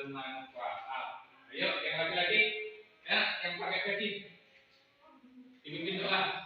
bermanfaat. Ayo, yang laki-laki, ya, yang pakai peci, dibimbing doa.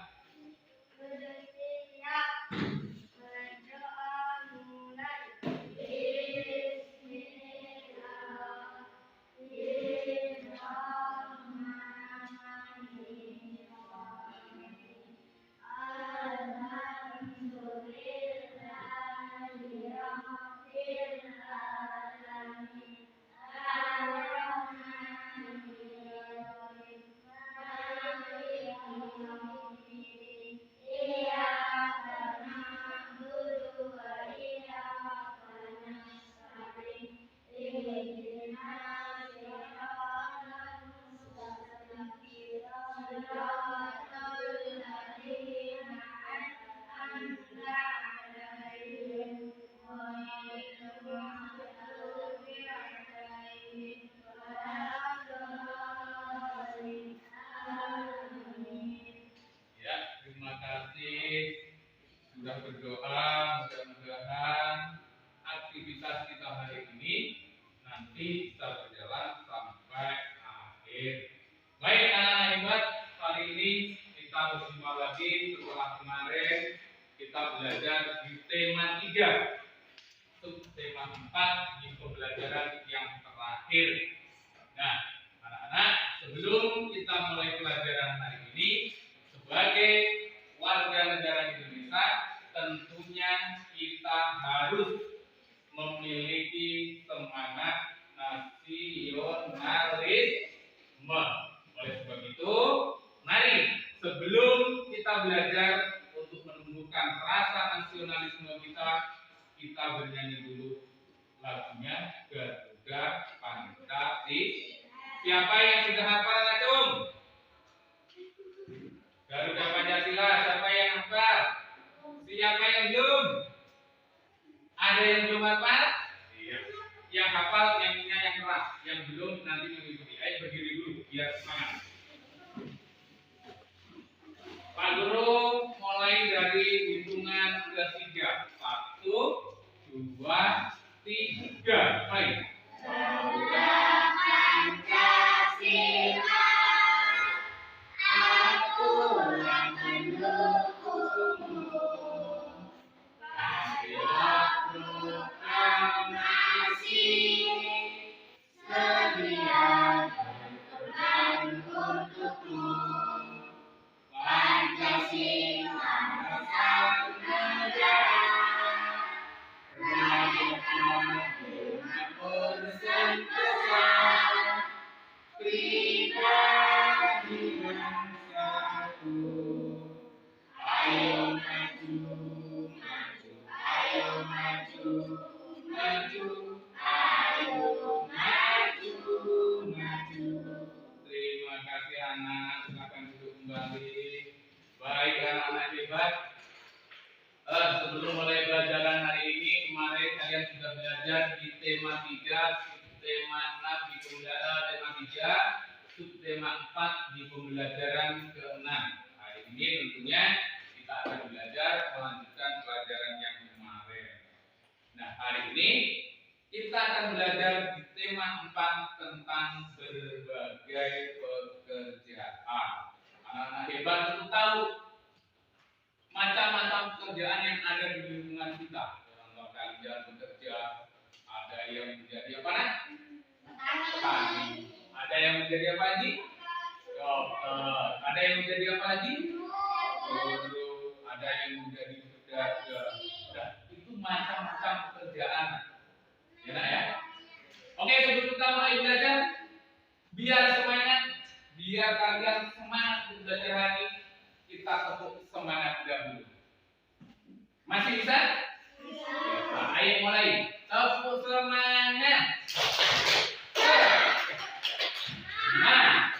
Sudah berdoa, mudah-mudahan aktivitas kita hari ini nanti bisa berjalan sampai akhir. Baik anak-anak hebat, kali ini kita berjumpa lagi setelah kemarin kita belajar di tema 3, tema 4 di pembelajaran yang terakhir. Nah, anak-anak, sebelum kita mulai pelajaran hari ini, sebagai warga negara Indonesia, tentunya kita harus memiliki semangat nasionalisme. Oleh sebab itu, mari sebelum kita belajar untuk menumbuhkan rasa nasionalisme kita bernyanyi dulu lagunya Garuda Pancasila. Siapa yang sudah hafal acung? Garuda Pancasila, siapa yang hafal? Siapa yang belum? Ada yang belum hafal? Iya. Yang hafal nyanyinya yang keras, yang belum nanti mengikuti. Ayo berdiri dulu biar semangat. Pak Guru mulai dari hitungan ketiga. 1, 2, 3. Baik. Garuda Pancasila, aku yang mendukungmu. Patriot proklamasi, sedia berkorban untukmu. Pancasila sang negara, rakyat dimanapun sentosa, pribadi bangsaku. Ayo maju, maju, ayo maju, maju, ayo maju, maju. Terima kasih anak, silakan duduk kembali. Baik anak-anak hebat. Sebelum mulai pelajaran hari ini, kemarin kalian sudah belajar di tema 3, subtema 6 di pembelajaran tema 3, subtema 4 di pembelajaran ke-6. Hari ini tentunya kita akan belajar melanjutkan pelajaran yang kemarin. Nah, hari ini kita akan belajar di tema 4 tentang berbagai pekerjaan. Anak-anak hebat tentu tahu macam-macam pekerjaan yang ada di lingkungan kita. Contoh kalian bekerja, ada yang menjadi apa nak? Petani. Ada yang menjadi apa lagi? Dokter. Ada yang menjadi apa lagi? Guru. Ada yang menjadi pedagang. Nah, itu macam-macam pekerjaan. Ya nak ya? Oke, sebelum kita mulai belajar, biar semangat, biar kalian semangat belajar hari ini, kita tepuk semangat dahulu. Masih bisa? Bisa. Nah, ayo mulai. Tepuk semangat. Nah, semangat.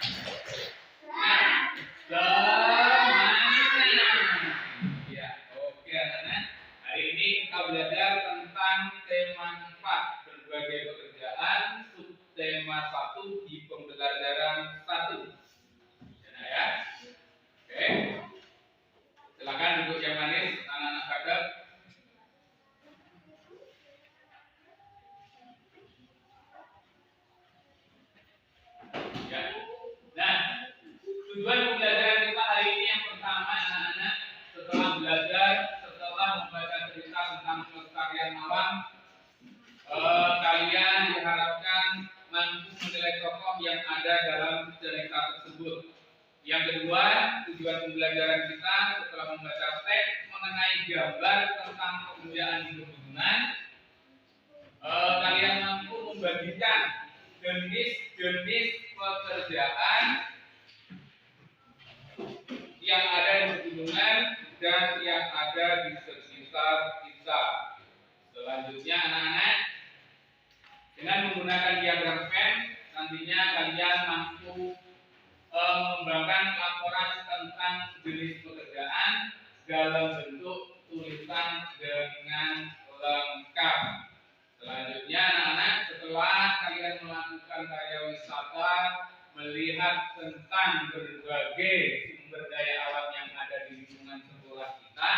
Ya, oke anak-anak. Hari ini kita belajar tentang tema 4, berbagai pekerjaan, subtema 1 di pembelajaran 1. Ya. Oke. Silakan duduk yang manis, anak-anak kadang. nilai tokoh yang ada dalam cerita tersebut. Yang kedua, tujuan pembelajaran kita setelah membaca teks mengenai gambar tentang pekerjaan di pegunungan, kalian mampu membagikan jenis-jenis pekerjaan yang ada di pegunungan dan yang ada di sekitar kita. Selanjutnya anak-anak, dengan menggunakan diagram Venn, nantinya kalian mampu mengembangkan laporan tentang jenis pekerjaan dalam bentuk tulisan dengan lengkap. Selanjutnya anak-anak, setelah kalian melakukan karya wisata, melihat tentang berbagai sumber daya alam yang ada di lingkungan sekolah kita,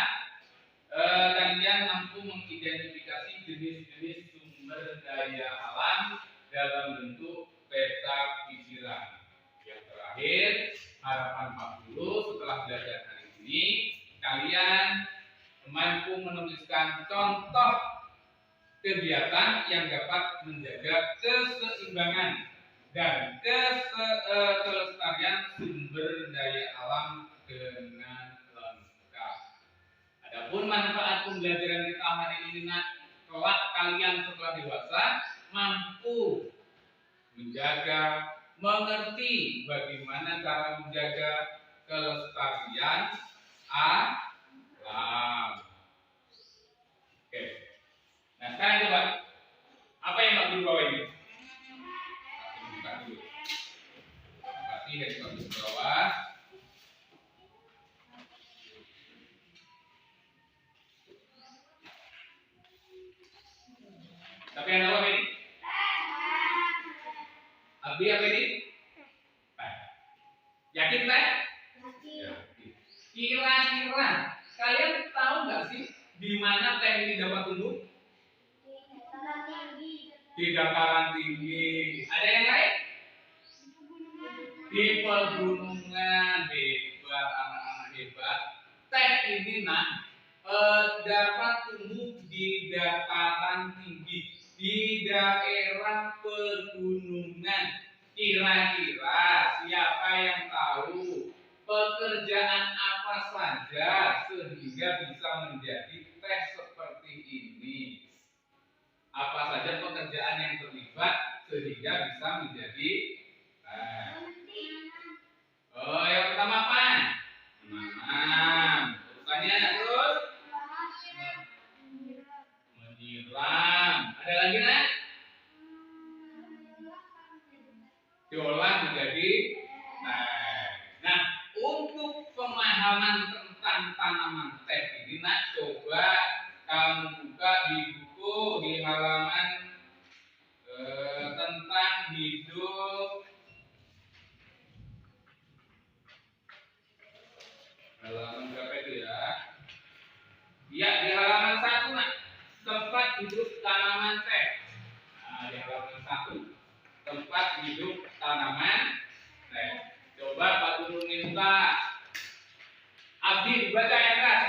kalian mampu mengidentifikasi jenis-jenis sumber daya alam dalam bentuk peta pikiran. Yang terakhir, harapan 40 setelah belajar hari ini, kalian mampu menuliskan contoh kegiatan yang dapat menjaga keseimbangan dan kelestarian sumber daya alam dengan lengkap. Adapun manfaat pembelajaran kita hari ini, kelak kalian setelah dewasa mampu menjaga, mengerti bagaimana cara menjaga kelestarian alam. Oke. Nah sekarang coba, apa yang Pak Guru bawa ini? Buka dulu. Pasti dari Pak Guru bawah. Tapi yang apa ini? Abi apa ini? Yakin Teh? Yakin. Kira-kira kalian tahu nggak sih di mana teh ini dapat tumbuh? Di dataran tinggi. Ada yang lain? Di pegunungan. Hebat, anak-anak hebat. Teh ini dapat tumbuh di dataran tinggi, di daerah pegunungan. Kira-kira siapa yang tahu pekerjaan apa saja sehingga bisa menjadi teh seperti ini? Apa saja pekerjaan yang terlibat sehingga bisa menjadi teh? Oh, yang pertama apa? Menanam. Urutannya terus menyiram. Ada lagi nak? Diolah menjadi teh. Nah, untuk pemahaman tentang tanaman teh ini nak, coba kamu buka di buku di halaman tentang hidup, halaman berapa itu ya? Ya, di halaman 1 nak, tempat hidup tanaman teh. Nah, di halaman 1, tempat hidup tanaman teh. Coba Pak Guru minta Abdi baca yang keras.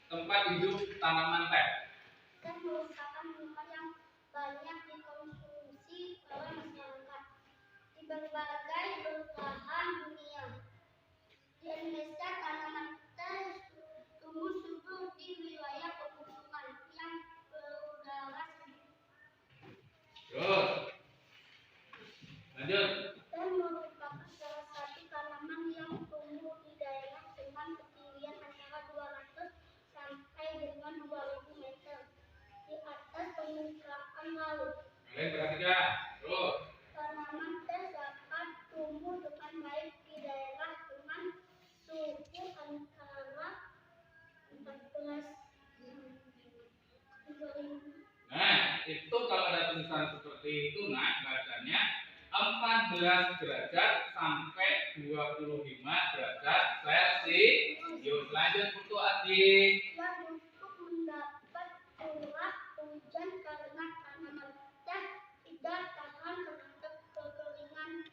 Tempat hidup tanaman teh. Dan merupakan tempat yang banyak dikonsumsi oleh masyarakat di berbagai belahan dunia. Di Indonesia, tanaman teh tumbuh subur di wilayah pegunungan yang berudara sejuk. Terus, lanjut. Dan merupakan salah satu tanaman yang tumbuh di daerah dengan ketinggian antara 200 sampai dengan 2000 meter di atas permukaan laut. Kalian perhatikan. Terus. Tanaman teh dapat tumbuh dengan baik di daerah dengan suhu antara 14 Nah, itu kalau ada tulisan seperti itu, nah bacanya 14 derajat sampai 25 derajat Celcius. Lanjut untuk adik. dan untuk mendapat curah hujan karena tanaman teh tidak tahan terhadap kekeringan.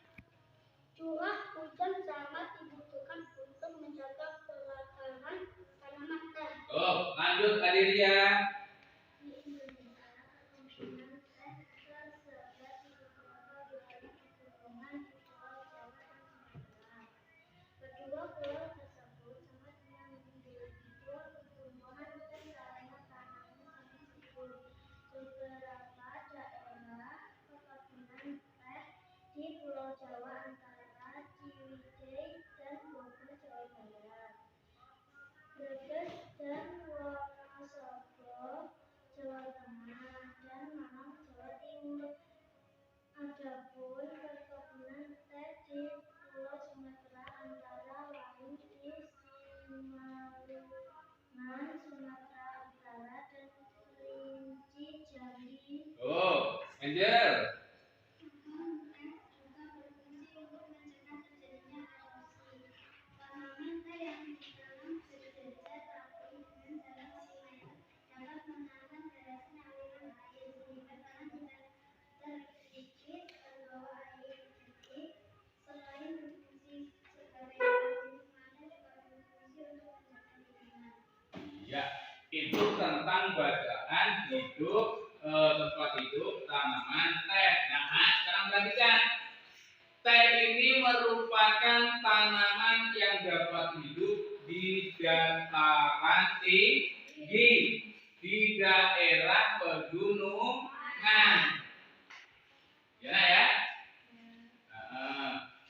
Curah hujan sangat dibutuhkan untuk menjaga kelestarian tanaman teh. Oh, lanjut adik Ria. Angel. Ya, itu tentang bacaan hidup, tempat hidup tanaman teh. Nah, sekarang perhatikan. Teh ini merupakan tanaman yang dapat hidup di dataran tinggi, di daerah pegunungan. Ya.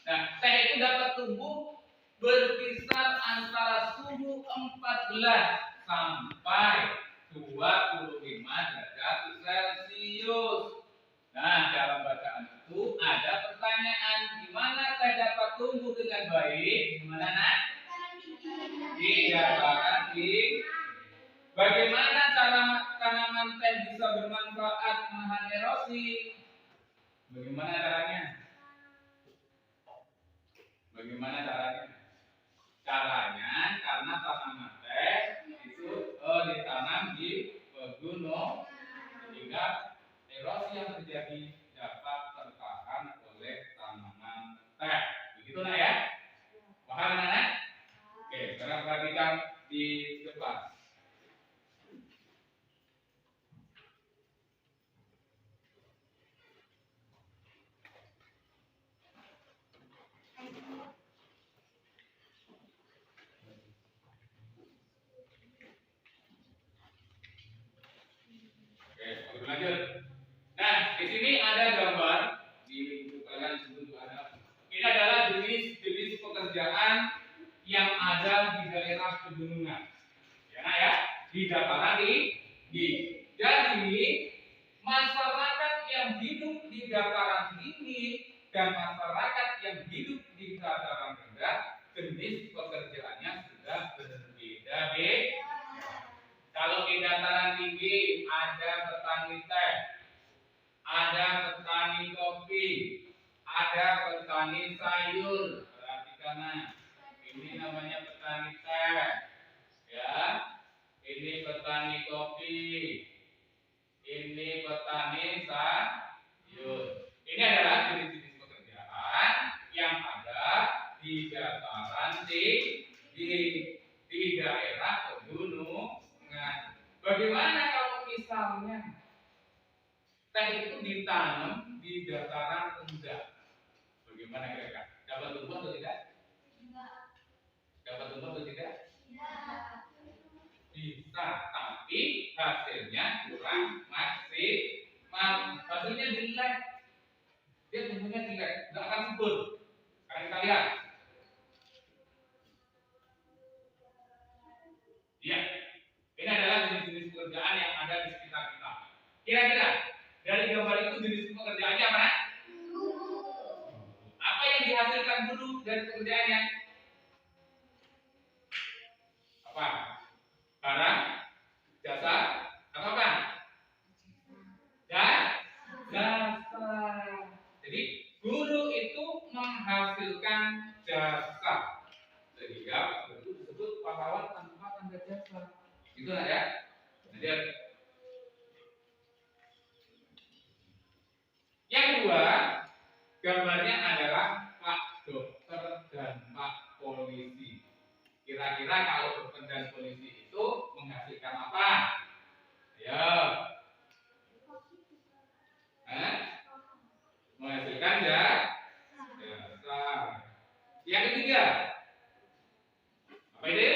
Nah, teh itu dapat tumbuh berkisar antara suhu 14 sampai 25 derajat Celcius. Nah, dalam bacaan itu ada pertanyaan, gimana teh dapat tumbuh dengan baik? Gimana, Nak? Di dataran tinggi. Bagaimana cara tanaman teh bisa bermanfaat menahan erosi? Bagaimana caranya? Bagaimana caranya? Caranya karena tanaman teh itu ditanam di pegunungan, sehingga erosi yang terjadi dapat tertahan oleh tanaman teh. Begitu, Nak, ya? Paham, Nak? Oke, sekarang perhatikan di depan. Oke, lanjut. Nah, di sini ada gambar di buku kalian sebelum ada. Ini adalah jenis pekerjaan yang ada di daerah pegunungan. Ya, Nak, ya, di dataran tinggi. Jadi, masyarakat yang hidup di dataran tinggi dan masyarakat yang hidup di dataran rendah, jenis pekerjaannya sudah berbeda-beda. Kalau di dataran tinggi ada petani teh, ada petani kopi, ada petani sayur. Perhatikan, Nah. Ini namanya petani teh. Ya. Ini petani kopi. Ini petani sayur. Ini adalah jenis-jenis pekerjaan yang ada di dataran tinggi, di daerah pegunungan. Bagaimana kalau misalnya teh itu ditanam di dataran rendah? Bagaimana kira-kira? Dapat tumbuh atau tidak? Dapat tumbuh atau tidak? Bisa, tapi hasilnya kurang maksimal. Hasilnya jelek. Dia tumbuhnya jelek, nggak akan subur. Sekarang kita lihat. Ya, ini adalah jenis-jenis pekerjaan yang ada di sekitar kita. Kira-kira dari gambar itu jenis pekerjaannya apa, Nak? Apa yang dihasilkan buruh dari pekerjaannya? Apa? Barang, jasa, atau apa? Jasa. Jadi guru itu menghasilkan jasa, sehingga guru disebut pahlawan tanpa tanda jasa. Itu, Nak, ya. Lanjut. Yang kedua, gambarnya adalah Pak Dokter dan Pak Polisi. Kira-kira kalau dokter dan polisi itu menghasilkan apa? Ayo. Menghasilkan jasa. Yang ketiga, apa ini?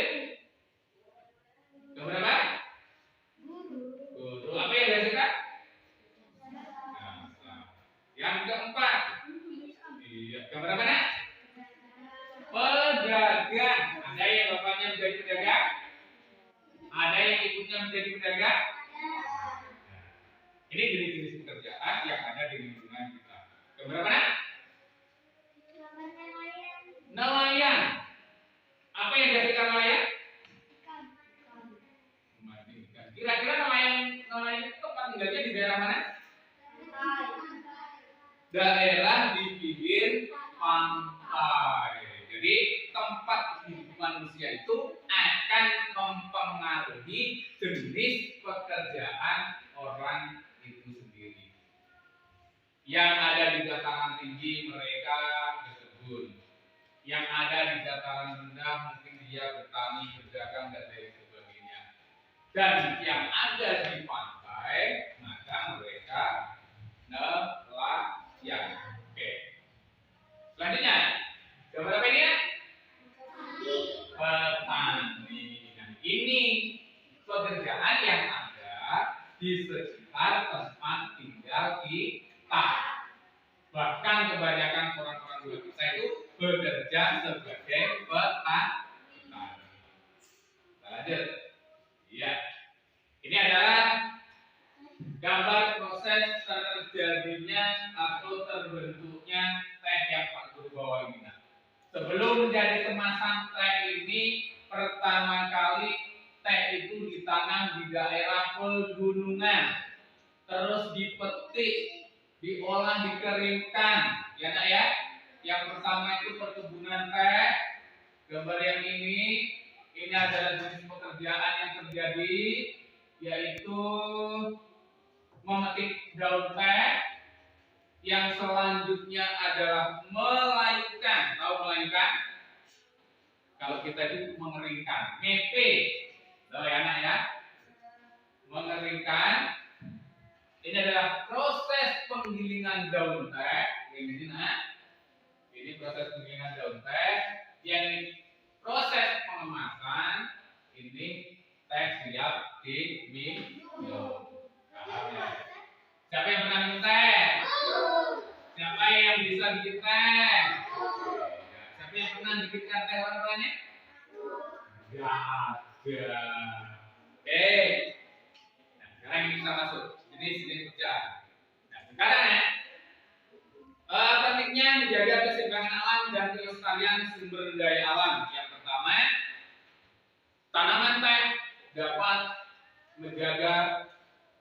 Gambar apa? Guru. Apa yang dihasilkan? Jasa. Yang keempat, iya, gambar apa, Nak? Pedagang. Ada yang bapaknya menjadi pedagang? Ada yang ibunya menjadi pedagang? Ini jenis-jenis pekerjaan yang ada di lingkungan kita. Gambar apa, Nak? Nelayan. Apa yang dihasilkan nelayan? Memancing ikan. Kira-kira nelayan itu tempat tinggalnya di daerah mana? daerah di pinggir pantai. Jadi tempat hidup manusia itu akan mempengaruhi jenis pekerjaan orang itu sendiri. Yang ada di dataran tinggi mereka berkebun, yang ada di dataran rendah mungkin dia bertani, berdagang dan lain sebagainya. Dan yang ada di pantai maka mereka nelayan. Oke. Selanjutnya, gambar apa ini ya? Petani. Nah, ini pekerjaan yang ada di sekitar tempat tinggal kita. Bahkan kebanyakan orang-orang dewasa itu bekerja sebagai petani. Lanjut. Iya. Ini adalah gambar proses terjadinya atau terbentuknya teh yang Pak Guru bawa ini. Nah, sebelum menjadi kemasan teh ini, pertama kali teh itu ditanam di daerah pegunungan, terus dipetik, diolah, dikeringkan, ya nak ya. Yang pertama itu perkebunan teh. Gambar yang ini adalah jenis pekerjaan yang terjadi, yaitu memetik daun teh. Yang selanjutnya adalah melayukan. Tahu melayukan? Kalau kita itu mengeringkan, mepe. Tahu ya anak ya? Mengeringkan. Ini adalah proses penggilingan daun teh. Ini nah. Ini proses penggilingan daun teh. Yang proses pengemasan. Ini teh siap diminum. Siapa yang pernah minum teh? Siapa yang bisa bikin teh? Siapa yang pernah bikinkan teh orang tuanya? Gak ada. Oke. Nah, sekarang kita masuk jenis kerjaan. Nah, sekarang ya, pentingnya menjaga keseimbangan alam dan kelestarian sumber daya alam. Yang pertama, tanaman teh dapat menjaga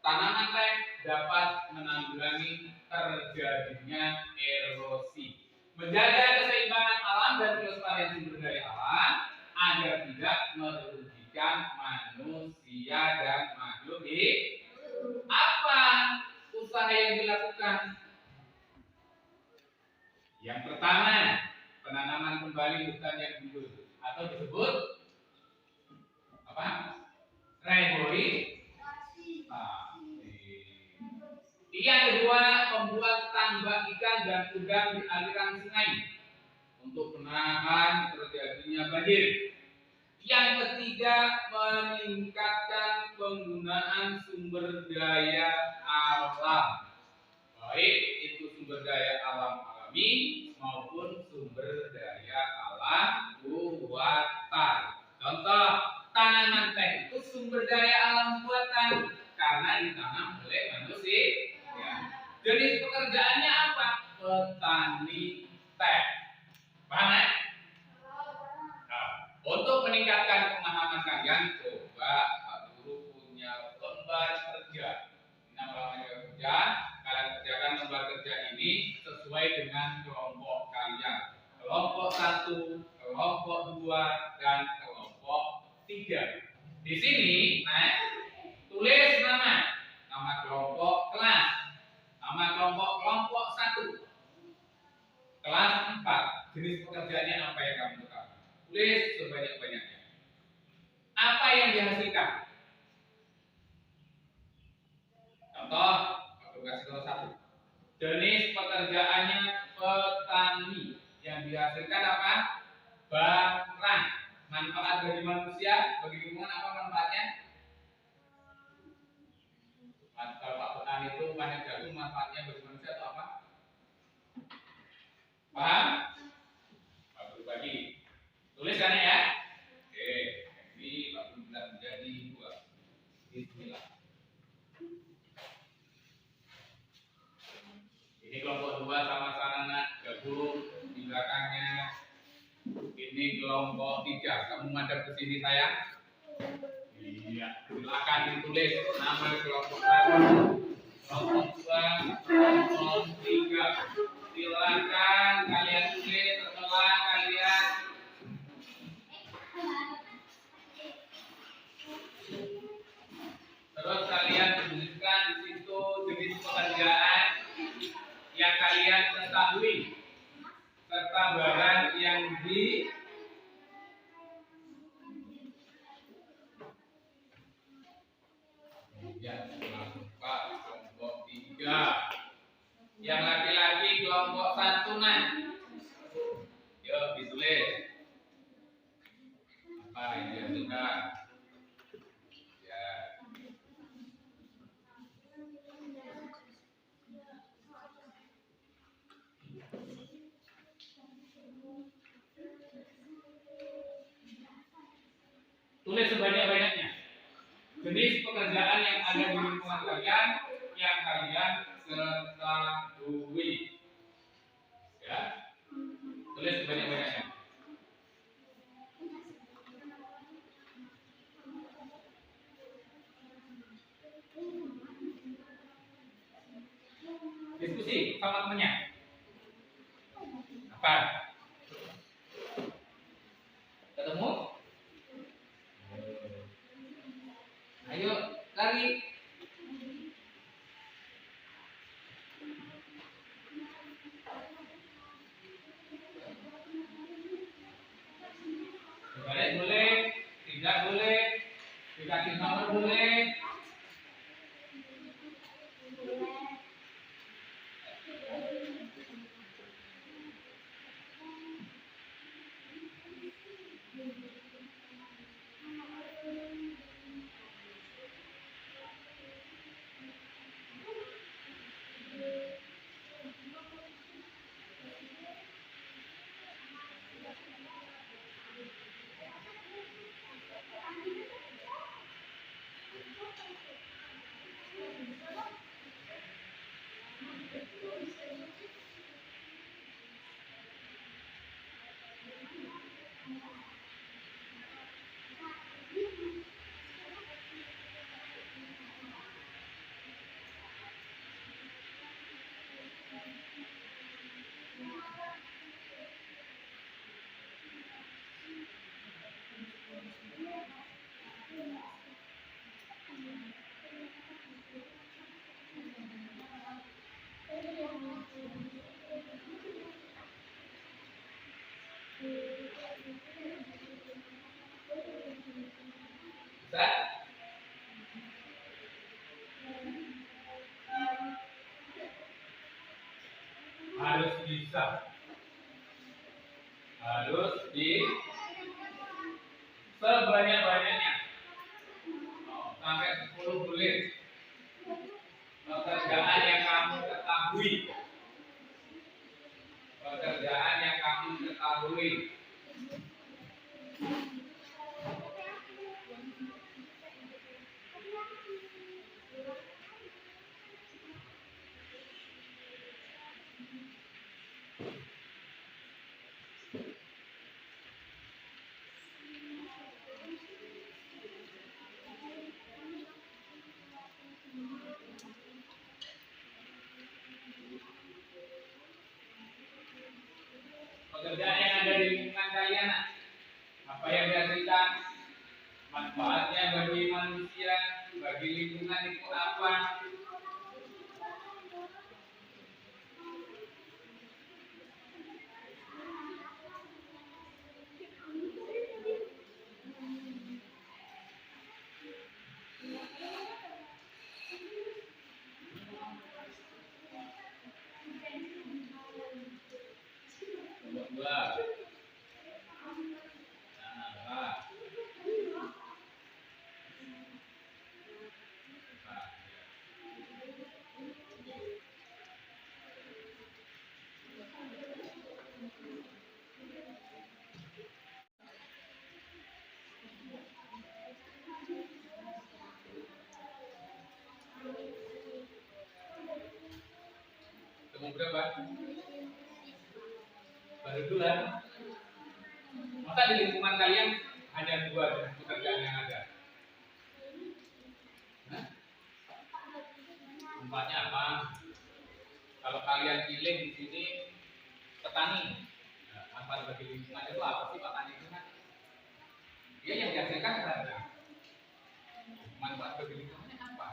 tanaman teh dapat menanggulangi terjadinya erosi. Menjaga keseimbangan alam dan kelestarian sumber daya alam agar tidak merugikan manusia dan makhluk hidup. Apa usaha yang dilakukan? Yang pertama, penanaman kembali hutan yang gundul atau disebut apa? Reforestasi. Yang kedua, membuat tambak ikan dan udang di aliran sungai untuk menahan terjadinya banjir. Yang ketiga, meningkatkan penggunaan sumber daya alam, baik itu sumber daya alam alami maupun sumber daya alam buatan. Contoh, tanaman teh itu sumber daya alam buatan karena ditanam oleh manusia. Jenis pekerjaannya apa? Petani teh. Paham ya? Nah, untuk meningkatkan pemahaman kalian, coba Pak Guru punya lembar kerja. Ini lembar kerja. Kalian kerjakan lembar kerja ini sesuai dengan kelompok kalian. Kelompok 1, kelompok 2, dan kelompok 3. Di sini, tulis nama kelompok kelas. Nama kelompok 1. Kelas 4. Jenis pekerjaannya apa yang kamu lakukan? Tulis sebanyak-banyaknya. Apa yang dihasilkan? Contoh, aku kasih contoh 1. Jenis pekerjaannya petani. Yang dihasilkan apa? Barang. Manfaat bagi manusia, bagi lingkungan apa manfaatnya? Kalau petani itu banyak jagung, manfaatnya bagi manusia atau apa? Paham? Pak Guru bagi. Tuliskan ya. Oke, ini Pak Guru bilang menjadi 2. Bismillah. Ini kelompok 2 sama-sama gabung di belakangnya. Ini kelompok 3. Kamu madep ke sini sayang? Iya, silakan ditulis nama kelompok 1, kelompok 2, kelompok 3. silakan kalian tulis setelah kalian terus kalian tuliskan di situ jenis pekerjaan yang kalian ketahui serta barang yang di ya Pak kelompok 3. Yang laki-laki kelompok 1 nah. Yuk ditulis. Apa ini yang kita? Ya. Tulis sebanyak-banyaknya. Jenis pekerjaan yang ada di lingkungan kalian yang kalian ketahui. Ya. Tulis sebanyak-banyaknya. Diskusi sama temennya. Apa? Ketemu? Ayo, lari. Balik boleh, tidak boleh, dikasih nomor boleh. Bisa? Harus bisa. Harus di sebanyak-banyaknya. Sampai 10 boleh. Pekerjaan yang kamu ketahui. Pekerjaan yang kamu ketahui. Pekerjaan yang ada di lingkungan kalian, apa yang dihasilkan, manfaatnya bagi manusia, bagi lingkungan itu apa? Dua. Ketemu berapa? Baru bulan. Masa di lingkungan kalian hanya 2 pekerjaan yang ada? Hah? Tempatnya apa? Kalau kalian pilih di sini petani. Nah, manfaat bagi lingkungan itu apa sih Pak Tani itu kan? Dia yang dihasilkan berapa? Manfaat bagi lingkungannya apa?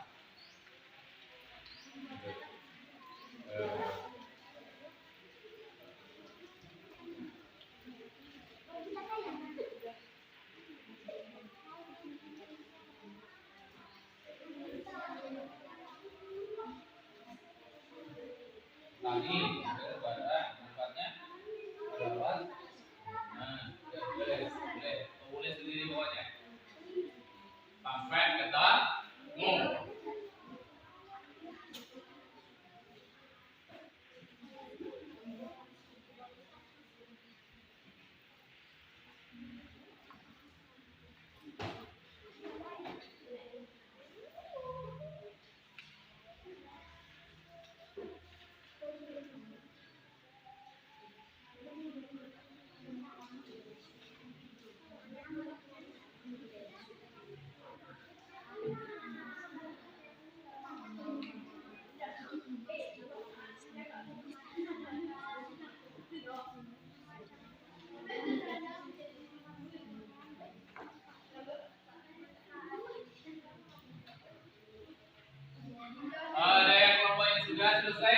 Tani, bara, manfaatnya adalah, nah, tulis sendiri bawahnya. Sampai ketemu. Ada yang kelompok yang sudah selesai?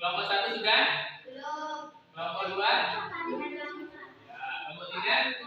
Kelompok 1 sudah? Belum. Kelompok 2? Ya, kelompok 3?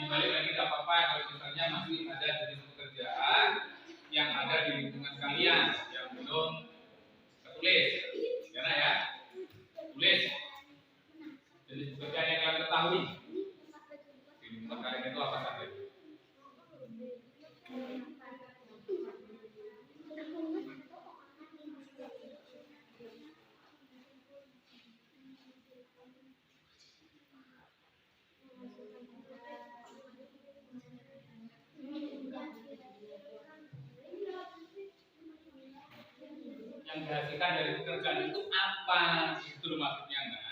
Dibalik lagi tidak apa-apa kalau misalnya masih ada jenis pekerjaan yang ada di lingkungan kalian yang belum tertulis, karena ya tulis jenis pekerjaan yang kalian ketahui di lingkungan kalian itu apa saja. Yang dihasilkan dari pekerjaan itu apa? Itu loh maksudnya, Mbak.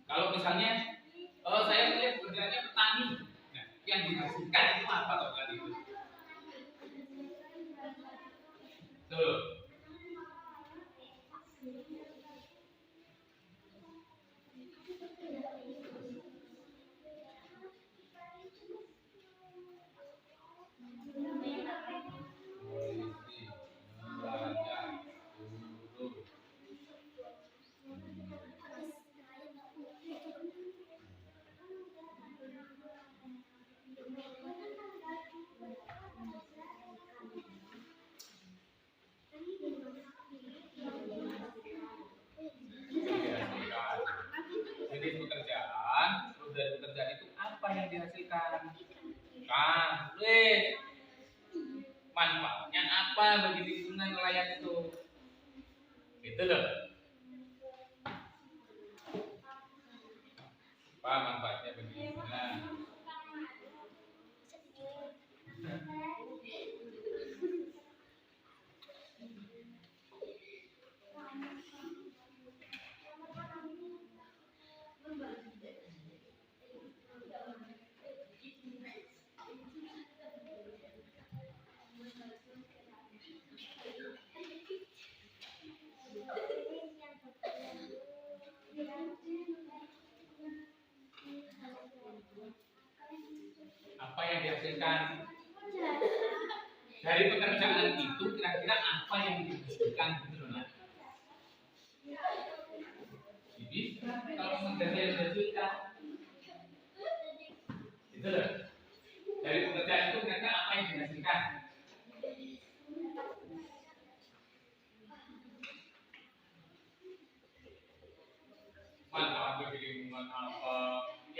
Kalau misalnya saya punya pekerjaannya petani, nah, yang dihasilkan itu apa toh tadi itu? Tuh. Jenis pekerjaan, terus dari pekerjaan itu apa yang dihasilkan? Kan, tulis manfaatnya apa bagi lingkungan nelayan itu? Itu loh. Apa manfaatnya bagi lingkungan? Apa yang dihasilkan dari pekerjaan itu, kira-kira apa yang dihasilkan gitu loh. Bisa kalau memang dari yang dihasilkan itu loh. Dari pekerjaan itu kira-kira apa yang dihasilkan?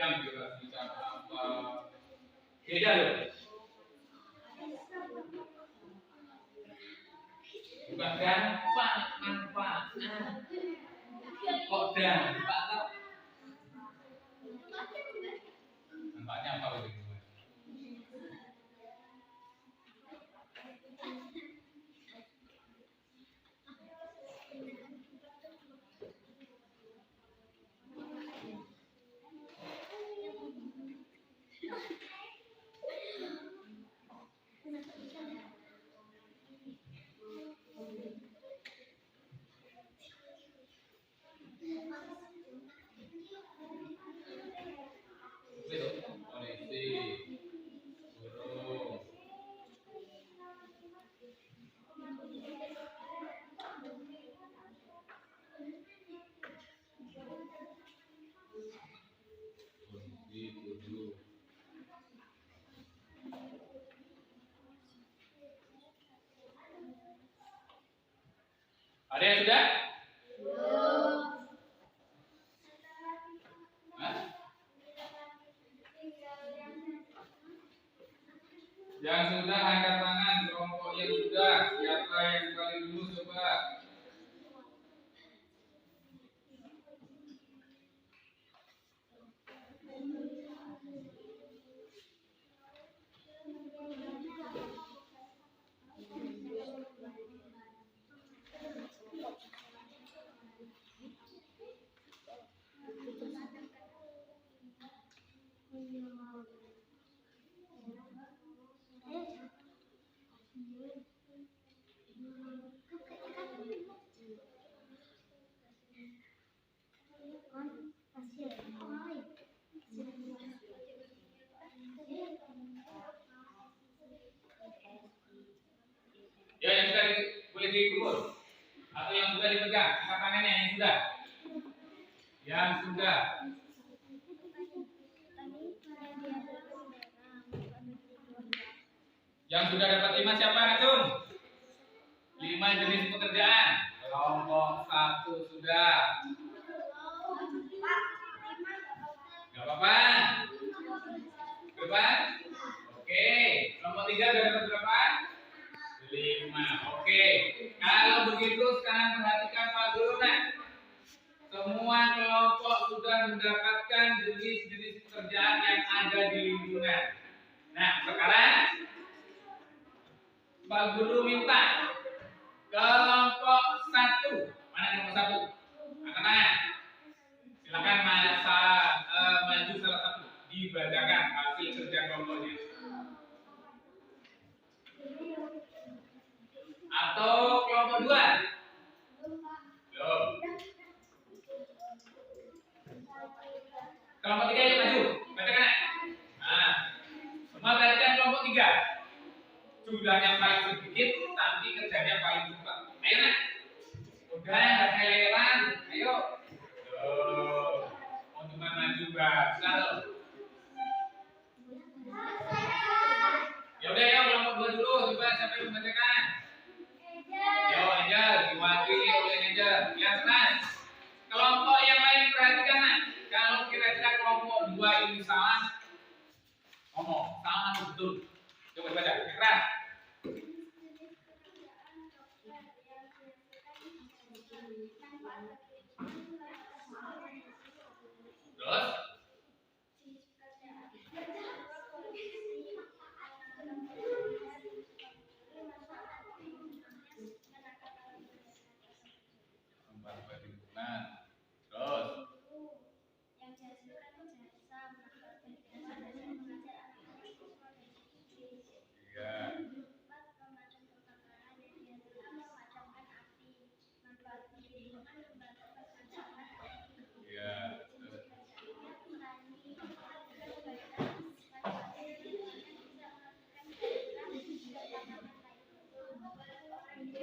Yang dikasih cara apa? Beda loh. Bukan dampak, manfaat. Kok dampak tau? Manfaatnya apa begitu? Ada yang sudah? Hah? Yang sudah angkat tangan, kelompok yang sudah. Siapa yang paling dulu coba? Ya, yang sudah boleh diukur atau yang sudah dipegang, angkat tangannya yang sudah. Yang sudah. Yang sudah dapat 5 siapa, Racun? 5 jenis pekerjaan. Kelompok 1 sudah. Gak apa-apa. Berapa? Oke. Kelompok 3 sudah dapat berapa? 5. Oke. Kalau begitu sekarang perhatikan Pak Guru, nah. Semua kelompok sudah mendapatkan jenis-jenis pekerjaan yang ada di lingkungan. Nah, sekarang Pak Guru minta kelompok 1. Mana kelompok 1? Angkat tangan. Silakan maju salah satu. Dibacakan hasil kerja kelompoknya. Atau kelompok 2. Loh. Kelompok 3 yang maju. Bacakan. Nah, semua perhatikan kelompok 3. Jumlahnya paling sedikit, tapi kerjanya paling cepat. Ayo nak. Udah nggak kelelan. Ayo. Mau cuma maju baca loh. Ya udah ya kelompok 2 dulu. Coba siapa yang membacakan? Yo Angel, diwakili oleh Angel. Yang senang. Kelompok yang lain perhatikan nak. Kalau kira-kira kelompok 2 ini salah, ngomong salah atau betul. Coba baca. Keras. Terus?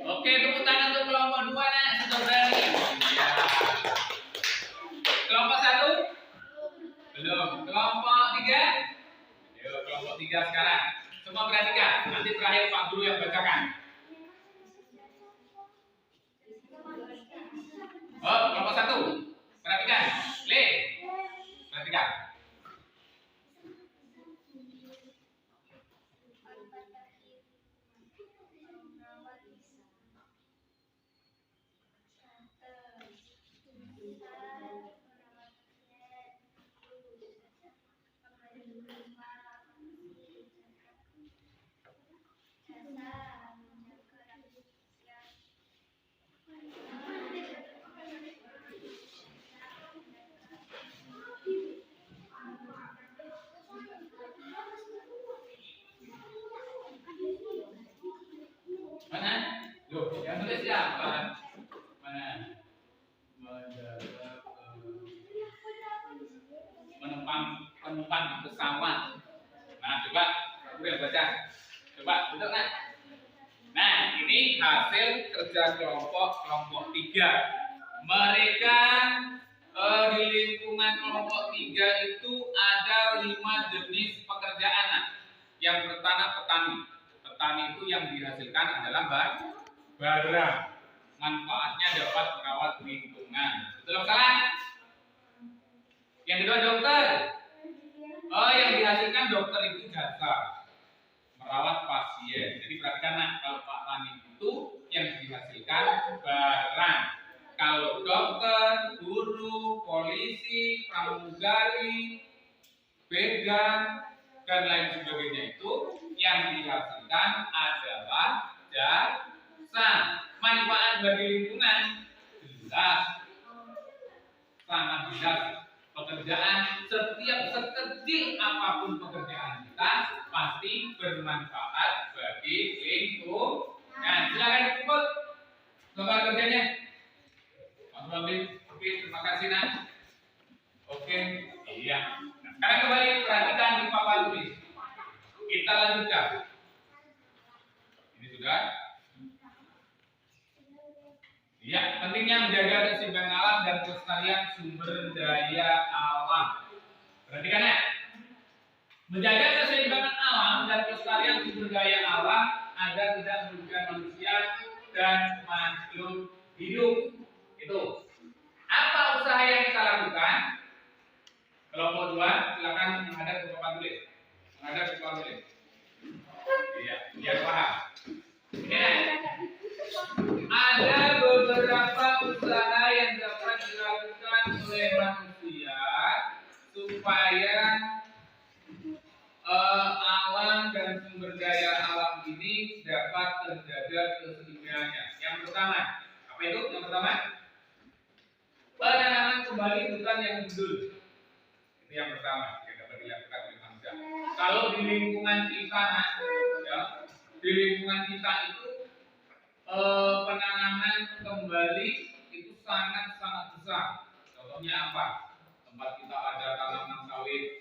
Oke, tepuk tangan untuk kelompok 2 nak, sudah berani. Ya. Kelompok 1? Belum. Kelompok 3? Yuk, kelompok 3 sekarang. Semua perhatikan. Nanti terakhir Pak Guru yang bacakan. Oh, kelompok 1. Perhatikan. Le. Perhatikan. Mana? Loh, yang tulis siapa? Mana? Mendarat penumpang pesawat. Nah, coba udah baca. Coba betul kan? Nah, ini hasil kerja kelompok 3. Mereka di lingkungan kelompok 3 itu ada 5 jenis pekerjaan. Yang pertama petani. Petani itu yang dihasilkan adalah barang. Manfaatnya dapat merawat lingkungan. Betul atau salah? Yang kedua dokter. Oh, yang dihasilkan dokter itu jasa merawat pasien. Jadi perhatikan nak, kalau Pak Tani itu yang dihasilkan barang. Kalau dokter, guru, polisi, pramugari, begal, dan lain sebagainya itu yang dihasilkan adalah jasa. Manfaat bagi lingkungan jelas, sangat jelas. Pekerjaan setiap sekecil apapun pekerjaan kita pasti bermanfaat bagi lingkungan. Nah, silakan dikumpul gambar kerjanya. Mas Bambing, oke, terima kasih nak. Oke, iya. Nah, sekarang kembali perhatikan di papan tulis. Kita lanjutkan. Ini sudah. Ya, pentingnya menjaga keseimbangan alam dan kelestarian sumber daya alam. Perhatikan ya. Menjaga keseimbangan alam dan kelestarian sumber daya alam agar tidak merugikan manusia dan makhluk hidup. Itu. Apa usaha yang kita lakukan? Kelompok 2, silakan menghadap ke papan tulis. Menghadap ke papan tulis. Iya, biar paham. Ini ada beberapa usaha yang dapat dilakukan oleh manusia supaya alam dan sumber daya alam ini dapat terjaga keseimbangannya. Yang pertama, apa itu? Yang pertama, penanaman kembali hutan yang gundul. Ini yang pertama yang dapat dilakukan oleh manusia. Kalau di lingkungan kita, ya, di lingkungan kita itu penanaman kembali itu sangat besar. Contohnya apa? Tempat kita ada tanaman sawit,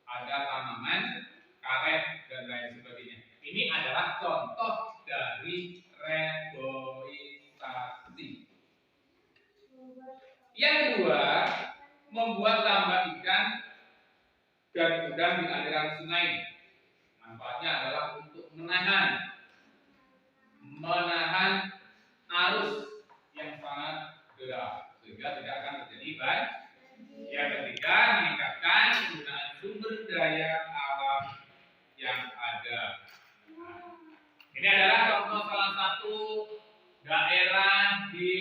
ada tanaman karet dan lain sebagainya. Ini adalah contoh dari reboisasi. Yang kedua, membuat tambak ikan dan udang di aliran sungai. Manfaatnya adalah untuk menahan arus yang sangat deras sehingga tidak akan terjadi banjir. Yang ketiga, meningkatkan penggunaan sumber daya alam yang ada. Ini adalah contoh salah satu daerah di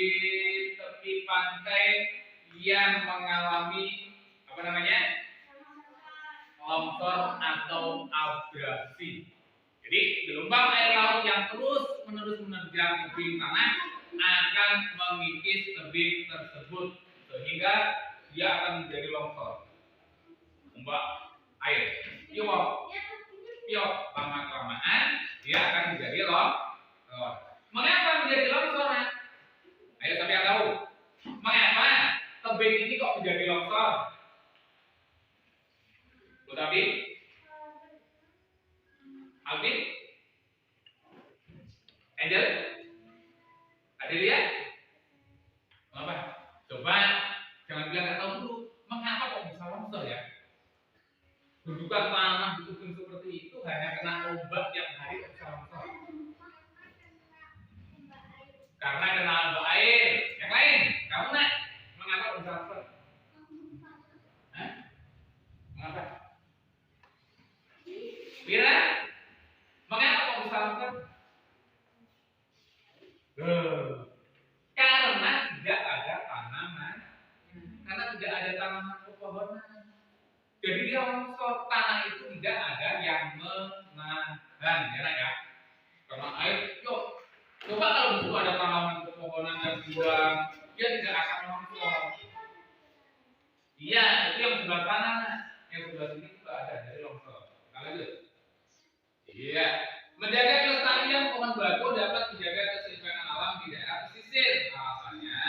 tepi pantai yang mengalami longsor atau abrasi. Jadi gelombang air laut yang terus-menerus menerjang tebing tanah akan mengikis tebing tersebut sehingga dia akan menjadi longsor. Ombak air, piok, lama-kelamaan dia akan menjadi longsor. Mengapa menjadi longsor? Ayo sampai tahu. Mengapa tebing ini kok menjadi longsor? Tetapi Alvin, Angel, Adelia, apa? Coba jangan bilang nggak tahu dulu. Mengapa kok bisa longsor ya? Gundukan tanah di tebing seperti itu hanya kena ombak tiap hari kok bisa longsor? Karena kena ombak air. Yang lain, kamu nak? Mengapa kok bisa longsor? Hah? Mengapa? Mira? Mengapa kok bisa longsor? Karena tidak ada tanaman. Karena tidak ada tanaman pepohonan. Jadi dia longsor, tanah itu tidak ada yang menahan, ya nak ya. ada tanaman pepohonan yang tumbang, dia tidak akan longsor. Iya, itu yang sebelah sana, yang sebelah sini juga ada dari longsor. Kalau itu, iya, menjaga kelestarian pohon bako dapat menjaga keseimbangan alam di daerah pesisir. Alasannya,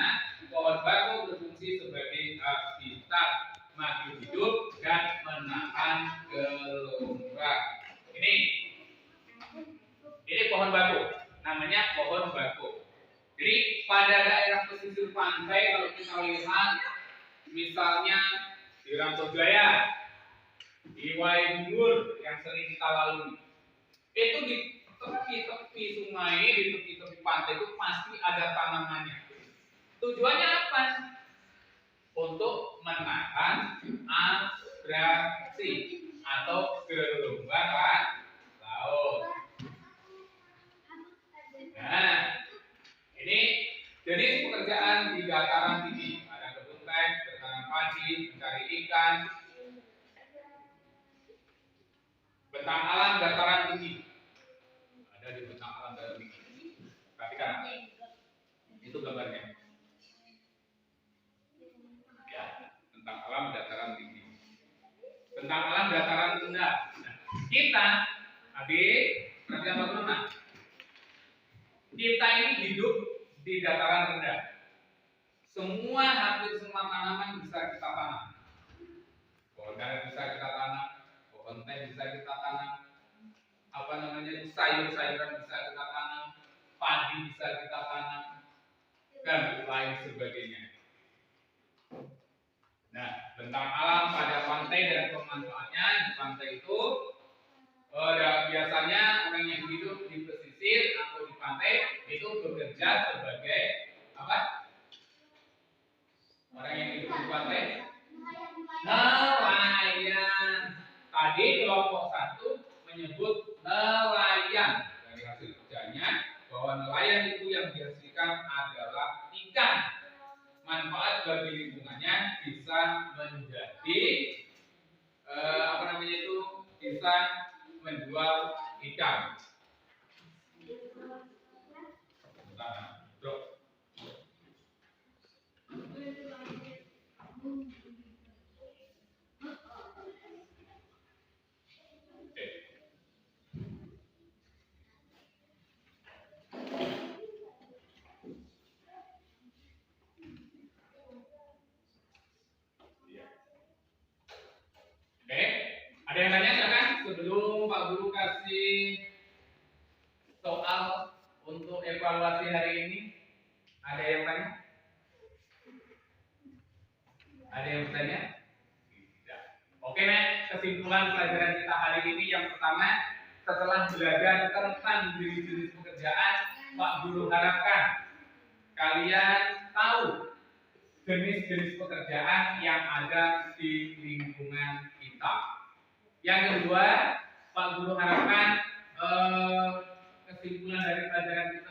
pohon bako berfungsi sebagai habitat makhluk hidup dan menahan gelombang. Ini pohon bako, namanya pohon bako. Jadi pada daerah pesisir pantai kalau kita lihat, misalnya di Rantau Jaya, di Waibungur yang sering kita lalui, itu di tepi-tepi sungai, di tepi-tepi pantai itu pasti ada tanamannya. Tujuannya apa? Untuk menahan abrasi atau gelombang laut. Nah, ini jenis pekerjaan di dataran tinggi. Ada kebun teh, bertanam padi, mencari ikan. Bentang alam dataran tinggi. Ada di bentang alam dataran tinggi. Perhatikan. Itu gambarnya. Ya, bentang alam dataran tinggi. Bentang alam dataran rendah. Nah, kita, adik, perhatikan bagaimana? Kita ini hidup di dataran rendah. Hampir semua tanaman bisa kita tanam. Pohon karet bisa kita tanam, pohon teh bisa kita tanam, sayur-sayuran bisa kita tanam, padi bisa kita tanam, dan lain sebagainya. Nah, bentang alam pada pantai dan pemanfaatnya di pantai itu biasanya orang yang hidup di pesisir atau di pantai itu bekerja sebagai apa? Orang yang hidup di pantai nelayan. Tadi kelompok 1 menyebut nelayan. Dari hasil kerjanya bahwa nelayan itu yang dihasilkan adalah ikan. Manfaat bagi lingkungannya bisa menjadi bisa menjual ikan. Ada yang nanya silakan sebelum Pak Guru kasih soal untuk evaluasi hari ini. Ada yang tanya? Ada yang bertanya? Tidak. Oke, Nek. Kesimpulan pelajaran kita hari ini yang pertama, setelah belajar tentang jenis-jenis pekerjaan, Pak Guru harapkan kalian tahu jenis-jenis pekerjaan yang ada di lingkungan kita. Yang kedua, Pak Guru harapkan kesimpulan dari pelajaran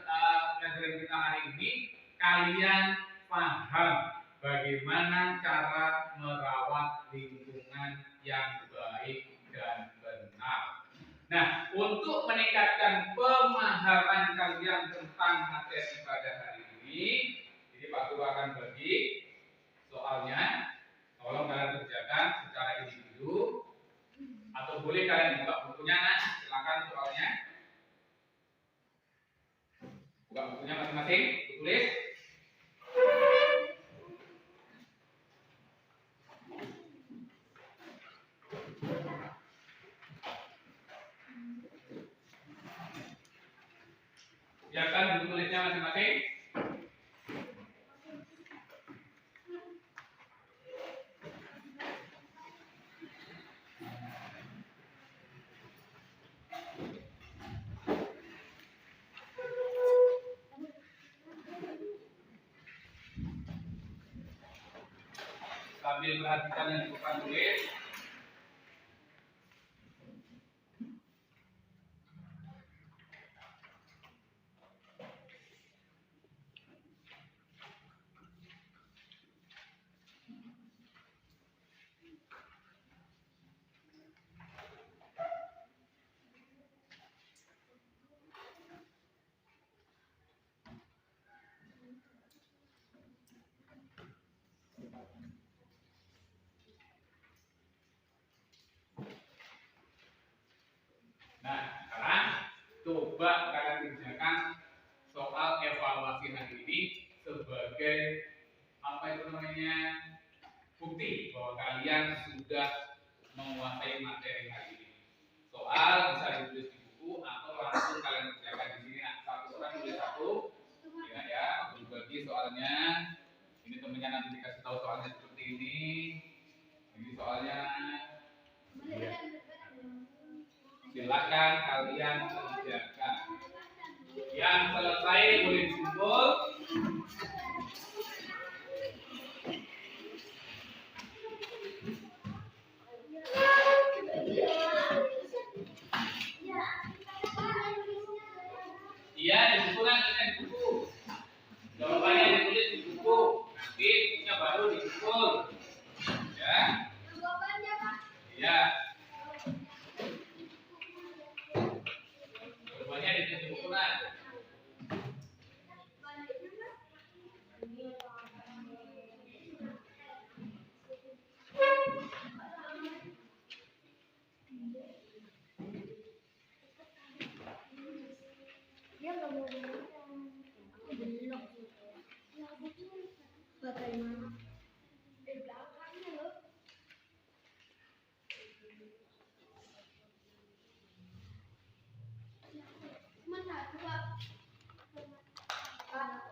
kita hari ini, kalian paham bagaimana cara merawat lingkungan yang baik dan benar. Nah, untuk meningkatkan pemahaman kalian tentang materi pada hari ini, jadi Pak Guru akan bagi soalnya. Tolong kalian kerjakan secara individu. Atau boleh kalian buka bukunya, nah, silakan soalnya. Buka bukunya masing-masing, tulis. Silakan buku tulisnya masing-masing. Sambil perhatikan yang bukan tulis. bukti bahwa kalian sudah menguasai materi hari ini. Soal bisa ditulis di buku atau langsung kalian kerjakan di sini. Nah, satu orang tulis satu, ya, berbagi soalnya. Ini temennya nanti dikasih tahu soalnya seperti ini. Ini soalnya. Ya. Silakan kalian kerjakan. Yang selesai boleh dikumpul. Iya, di buku nanti di buku. Jawabannya ditulis di buku. Nanti bukunya baru dikumpul. Ya. Iya. Jawabannya ditulis di buku nanti. Bagaimana? Di belakangnya loh. Mana dua? Satu.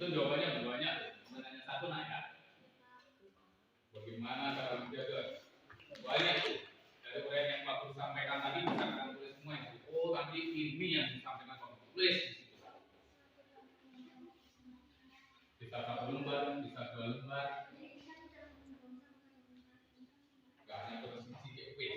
Itu jawabannya banyak, menanya satu nak ya. Bagaimana cara menjaga? Banyak tuh. Dari uraian yang Pak Guru sampaikan tadi bisa kalian tulis semua yang oh tadi ini yang disampaikan Pak Guru tulis di situ. Bisa 1 lembar, bisa 2 lembar. Gak hanya terus isi quiz.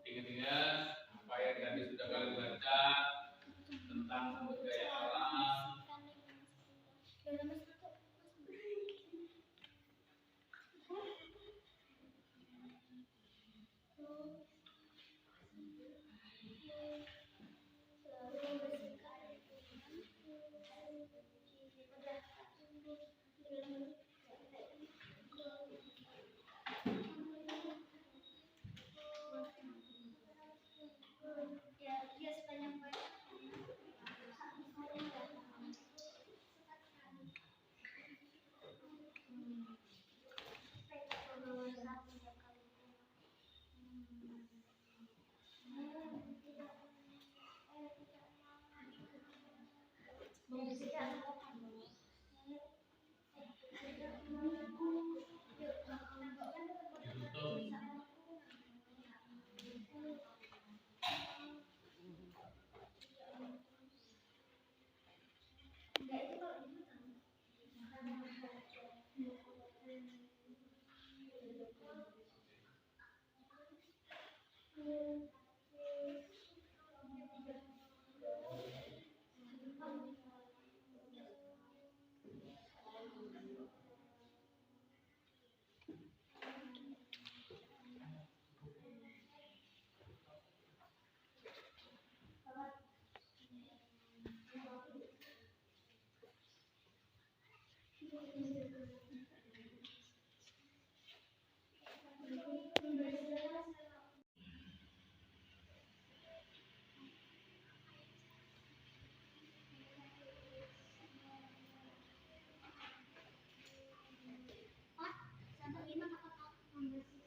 Ingat-ingat apa yang tadi sudah kalian baca tentang sumber daya alam.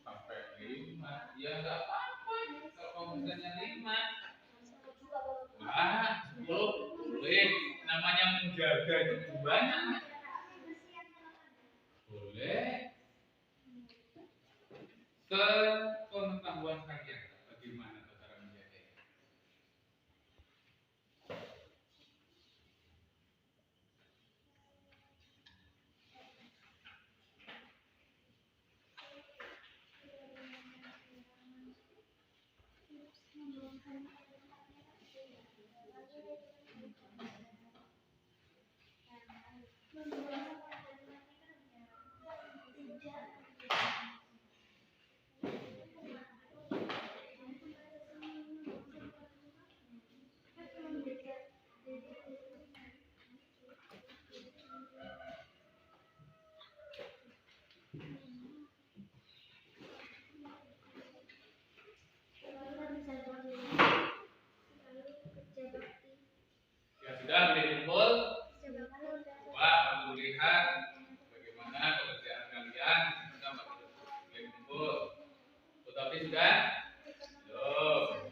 Sampai 5. Ya nggak apa-apa. Kalau kamu bisanya 5. Nah, 10 boleh. Namanya menjaga itu banyak. Boleh. Sepengetahuan kalian, bagaimana cara menjaganya? Ya sudah, boleh kumpul. Coba kamu lihat bagaimana pekerjaan kalian. Kita boleh kumpul. Tetapi sudah? Belum.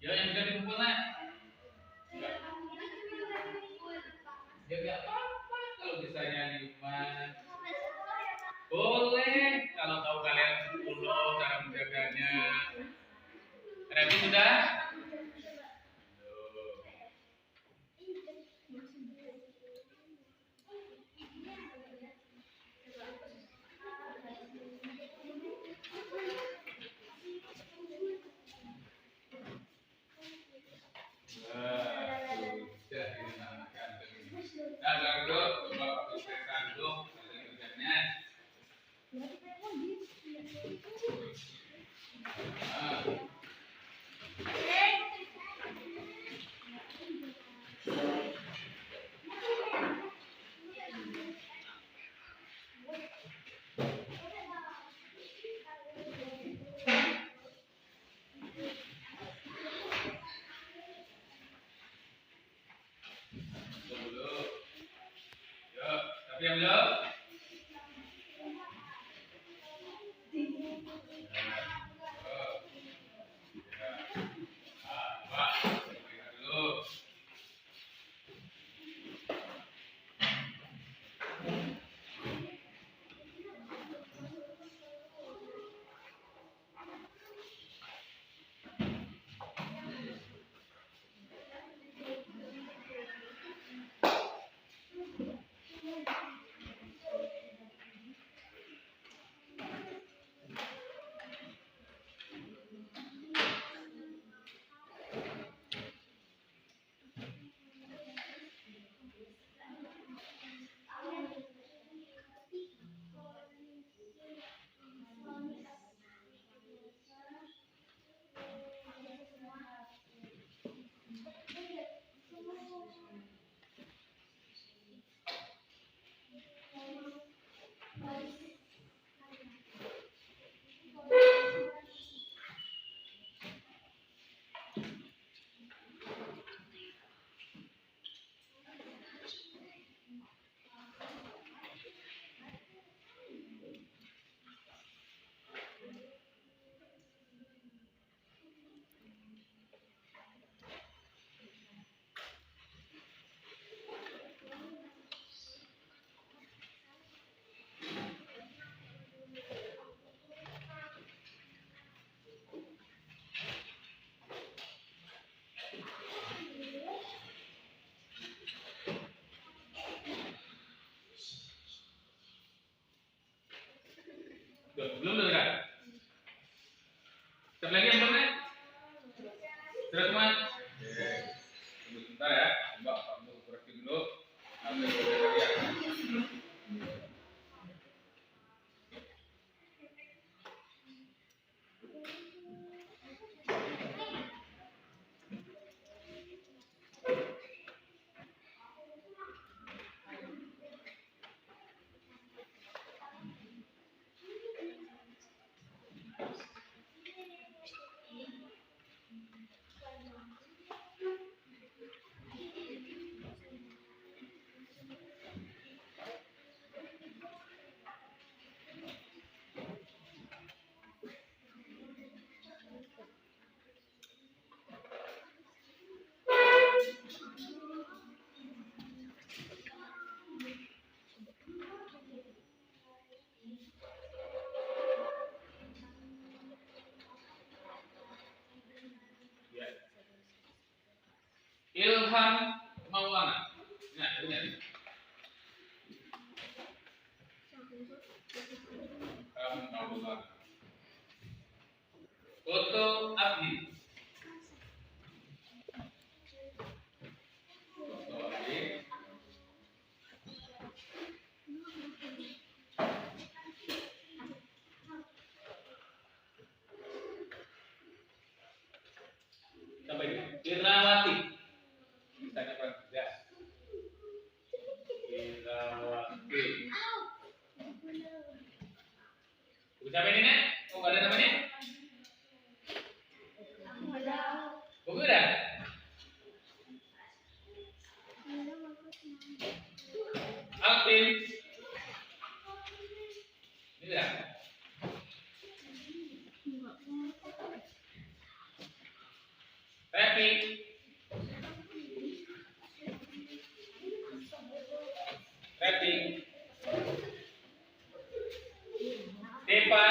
Ya, yang sudah dikumpul nak. Ya nggak apa-apa kalau misalnya 5. Boleh kalau tahu kalian 10 cara menjaganya. Ready sudah? Tapi yang belum? Belum dengar. Siapa lagi yang belum nih? Sudah semua? Tunggu sebentar ya. Mbak, kamu koreksi dulu. Ambil ya. Ilham Maulana. Nah, dengar. Ilham Maulana. Foto Abdi. Foto Abdi. Sampai ini. Irawati. Bisa dipegang. Ya. Irawati. Siapa ini nek? Oh, nggak ada namanya? Buku udah? Alvin. Ini udah? Pepi. Pepi. Depa.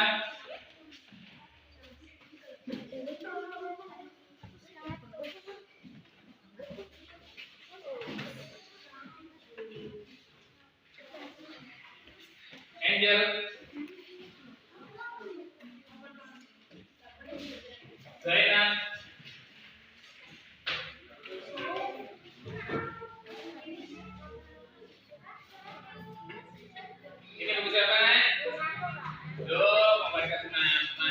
Angel. Zainab. Ini buku siapa nek? Loh, Bapak dikasih nama.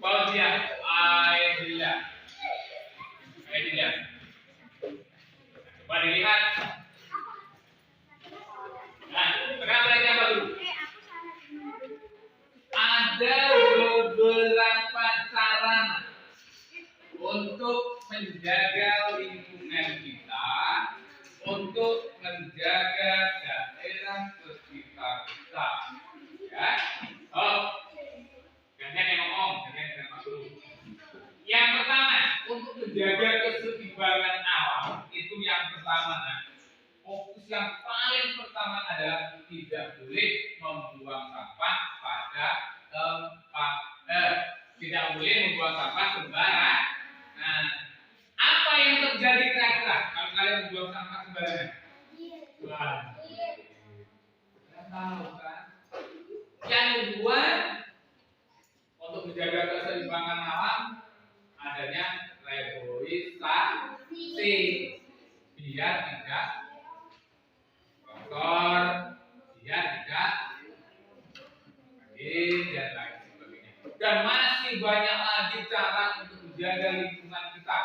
Fauzia Aidillah. Aidillah. Coba dilihat. Nah, sekarang belajar apa dulu? Ada beberapa cara untuk menjaga lingkungan kita, untuk menjaga daerah sekitar kita. Ya, oh, gantian yang ngomong, gantian yang ngomong dulu. Yang pertama, untuk menjaga keseimbangan alam itu yang pertama. Fokus yang paling pertama adalah tidak boleh membuang sampah pada tempat. Tidak boleh membuang sampah sembarangan. Nah, apa yang terjadi kira-kira kalau kalian membuang sampah sembarangan? Wah, kalian tahu kan? Yang kedua, untuk menjaga keseimbangan alam adanya reboisasi biar tidak kotor, biar tidak dan lain sebagainya. Dan masih banyak lagi cara untuk menjaga lingkungan kita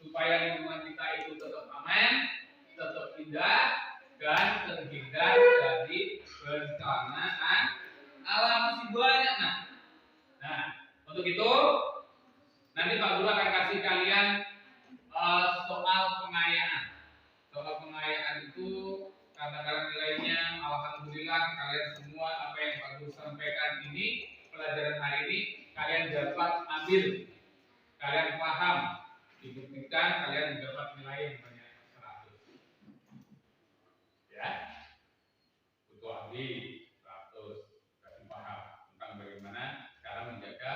supaya lingkungan kita itu tetap aman, tetap indah, dan terhindar dari bencana alam. Masih banyak. Nah, untuk itu nanti Pak Guru akan kasih kalian soal pengayaan. Soal pengayaan itu katakan nilainya alhamdulillah kalian semua apa yang Pak Guru sampaikan ini pelajaran hari ini kalian dapat ambil, kalian paham, dibuktikan kalian mendapat nilai yang banyak 100. Ya, butuh ahli 100 kasih paham tentang bagaimana cara menjaga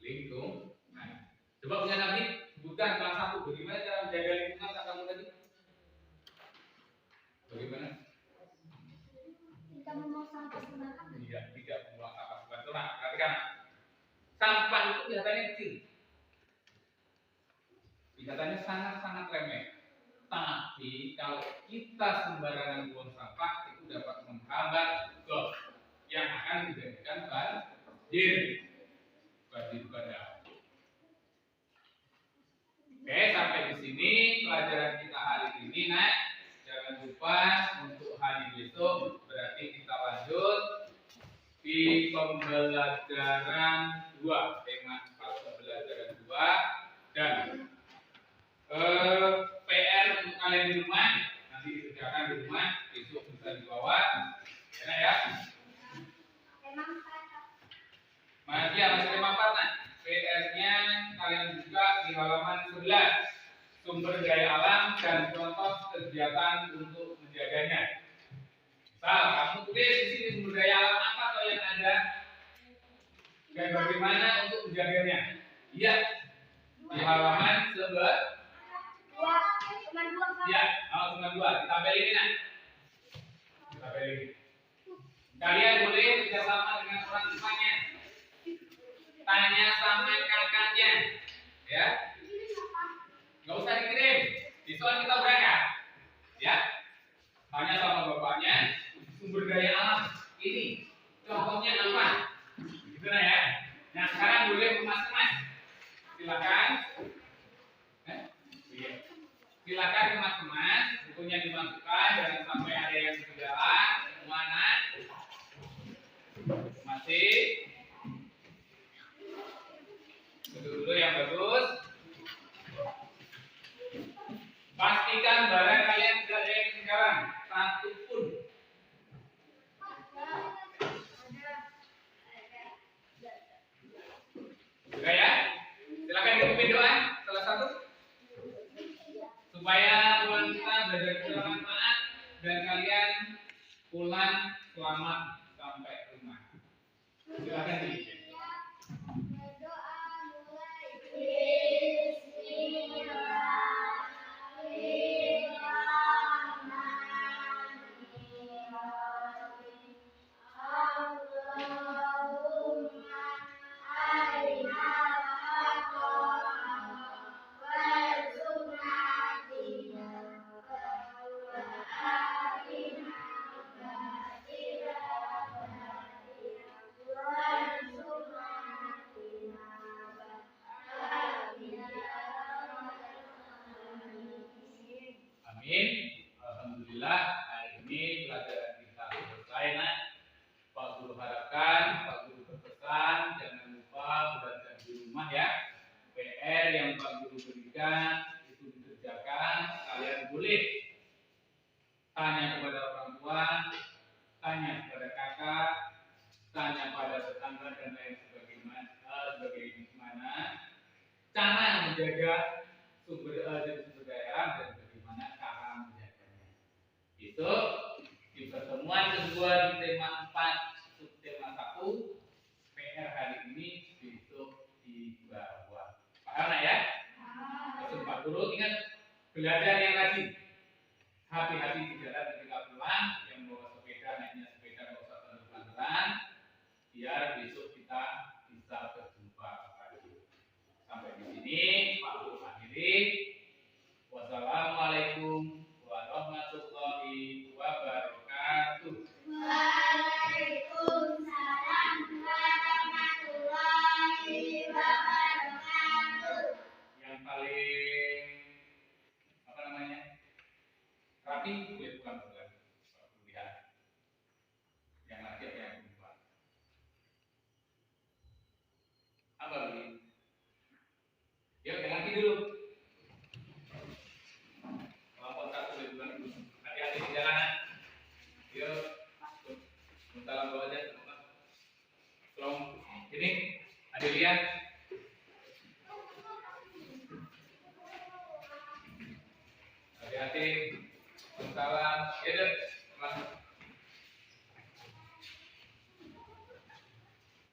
lingkungan. Coba punya Nabi sebutkan salah satu bagaimana cara menjaga lingkungan kata kamu tadi. Bagaimana? Kita mau Tapi kalau kita sembarangan buang sampah itu dapat menghambat yang akan menjadikan banjir bandang. Oke, sampai di sini pelajaran kita hari ini, Nak. Jangan lupa untuk hari besok berarti kita lanjut di pembelajaran 2, tema 4 pembelajaran 2 dan PR untuk kalian di rumah nanti dikerjakan di rumah, besok bisa dibawa ya. Masih tema 4, Nak. PR-nya kalian buka di halaman 11, sumber daya alam dan contoh kegiatan untuk menjaganya. Kamu tulis di sini sumber daya alam apa atau yang ada dan bagaimana untuk menjaganya. Iya, di halaman 11. Ya, halaman 2. Tabel ini, Nak. Tabel ini. Kalian boleh bekerjasama dengan orang tuanya. Tanya sama kakaknya, ya. Nggak usah dikirim. Besok kita berangkat, ya. Tanya sama bapaknya, sumber daya alam ini contohnya apa? Gitu nah ya. Nah sekarang boleh kemas-kemas. Silakan. Silakan kemas-kemas. Bukunya dimasukkan, jangan sampai ada yang ketinggalan. Mana? Masih. Dulu yang bagus. Pastikan barang kalian tidak ada yang ketinggalan satu pun. Sudah ya? Silakan dipimpin doa salah satu supaya pulang kita belajar bermanfaat dan kalian pulang selamat sampai rumah. Silakan dipimpin. Amin. Alhamdulillah hari ini pelajaran kita selesai, Nak. Pak Guru harapkan, Pak Guru berpesan jangan lupa belajar di rumah ya. PR yang Pak Guru berikan itu dikerjakan. Kalian boleh tanya kepada orang tua, tanya kepada kakak, tanya pada tetangga dan lain sebagainya. Bagaimana cara menjaga sumber daya alam dan bagaimana cara menjaganya. Itu di pertemuan kedua di tema 4 subtema 1 PR hari ini besok di bawah. Paham ya? Pesan Pak Guru ingat belajar yang rajin. Hati-hati di jalan ketika pulang, yang bawa sepeda naiknya sepeda nggak usah terlalu pelan-pelan, biar besok kita bisa berjumpa lagi. Sampai di sini Pak Guru akhiri. Wassalamualaikum warahmatullahi wabarakatuh. Waalaikumsalam warahmatullahi wabarakatuh. Yang paling apa namanya rapi boleh bukan lihat. Yang laki apa yang perempuan? Apa begini? Yuk yang laki dulu. Kelompok 1 boleh bukan dulu. Hati-hati di jalanan. Yuk. Salam bawa aja. Tolong ini ada lihat. Hati-hati. Salam. Ya deh.